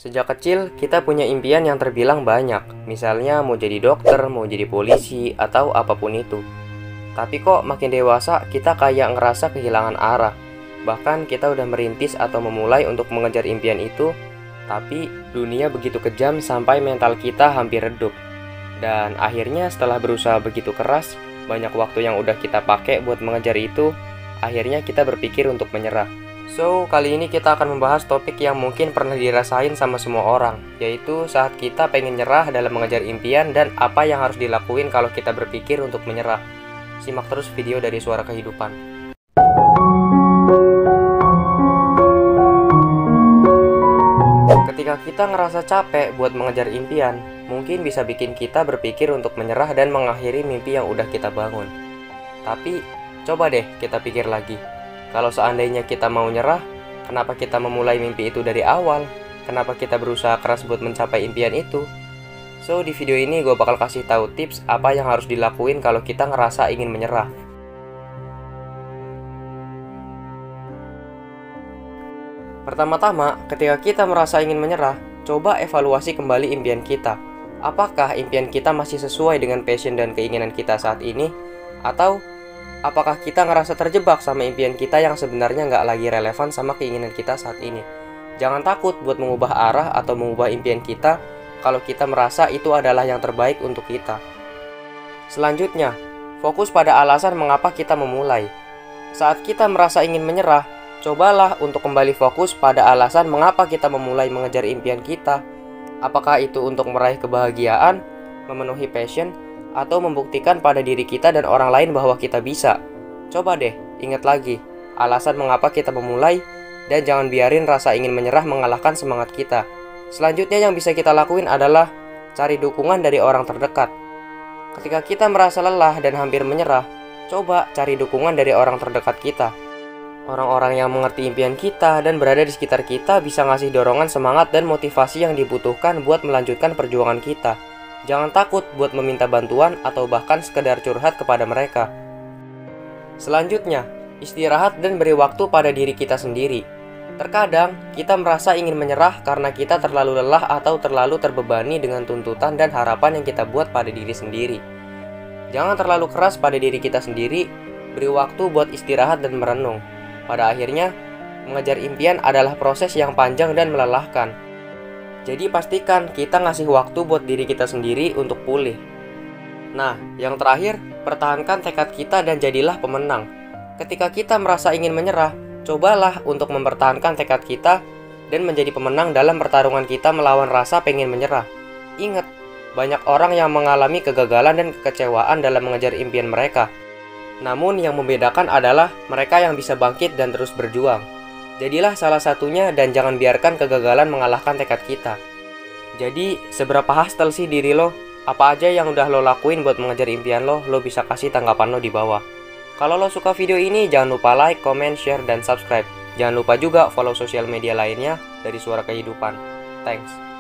Sejak kecil, kita punya impian yang terbilang banyak. Misalnya mau jadi dokter, mau jadi polisi, atau apapun itu. Tapi kok makin dewasa, kita kayak ngerasa kehilangan arah. Bahkan kita udah merintis atau memulai untuk mengejar impian itu, tapi dunia begitu kejam sampai mental kita hampir redup. Dan akhirnya setelah berusaha begitu keras, banyak waktu yang udah kita pakai buat mengejar itu, akhirnya kita berpikir untuk menyerah. So, kali ini kita akan membahas topik yang mungkin pernah dirasain sama semua orang, yaitu saat kita pengen nyerah dalam mengejar impian dan apa yang harus dilakuin kalau kita berpikir untuk menyerah. Simak terus video dari Suara Kehidupan. Ketika kita ngerasa capek buat mengejar impian, mungkin bisa bikin kita berpikir untuk menyerah dan mengakhiri mimpi yang udah kita bangun. Tapi, coba deh kita pikir lagi. Kalau seandainya kita mau nyerah, kenapa kita memulai mimpi itu dari awal? Kenapa kita berusaha keras buat mencapai impian itu? So, di video ini gue bakal kasih tahu tips apa yang harus dilakuin kalau kita ngerasa ingin menyerah. Pertama-tama, ketika kita merasa ingin menyerah, coba evaluasi kembali impian kita. Apakah impian kita masih sesuai dengan passion dan keinginan kita saat ini? Atau apakah kita ngerasa terjebak sama impian kita yang sebenarnya nggak lagi relevan sama keinginan kita saat ini? Jangan takut buat mengubah arah atau mengubah impian kita kalau kita merasa itu adalah yang terbaik untuk kita. Selanjutnya, fokus pada alasan mengapa kita memulai. Saat kita merasa ingin menyerah, cobalah untuk kembali fokus pada alasan mengapa kita memulai mengejar impian kita. Apakah itu untuk meraih kebahagiaan, memenuhi passion, atau membuktikan pada diri kita dan orang lain bahwa kita bisa. Coba deh, ingat lagi alasan mengapa kita memulai, dan jangan biarin rasa ingin menyerah mengalahkan semangat kita. Selanjutnya yang bisa kita lakuin adalah cari dukungan dari orang terdekat. Ketika kita merasa lelah dan hampir menyerah, coba cari dukungan dari orang terdekat kita. Orang-orang yang mengerti impian kita dan berada di sekitar kita bisa ngasih dorongan semangat dan motivasi yang dibutuhkan buat melanjutkan perjuangan kita. Jangan takut buat meminta bantuan atau bahkan sekedar curhat kepada mereka. Selanjutnya, istirahat dan beri waktu pada diri kita sendiri. Terkadang, kita merasa ingin menyerah karena kita terlalu lelah atau terlalu terbebani dengan tuntutan dan harapan yang kita buat pada diri sendiri. Jangan terlalu keras pada diri kita sendiri, beri waktu buat istirahat dan merenung. Pada akhirnya, mengejar impian adalah proses yang panjang dan melelahkan. Jadi pastikan kita ngasih waktu buat diri kita sendiri untuk pulih. Nah, yang terakhir, pertahankan tekad kita dan jadilah pemenang. Ketika kita merasa ingin menyerah, cobalah untuk mempertahankan tekad kita dan menjadi pemenang dalam pertarungan kita melawan rasa pengen menyerah. Ingat, banyak orang yang mengalami kegagalan dan kekecewaan dalam mengejar impian mereka. Namun yang membedakan adalah mereka yang bisa bangkit dan terus berjuang. Jadilah salah satunya dan jangan biarkan kegagalan mengalahkan tekad kita. Jadi, seberapa hustle sih diri lo? Apa aja yang udah lo lakuin buat mengejar impian lo bisa kasih tanggapan lo di bawah. Kalau lo suka video ini, jangan lupa like, comment, share, dan subscribe. Jangan lupa juga follow sosial media lainnya dari Suara Kehidupan. Thanks.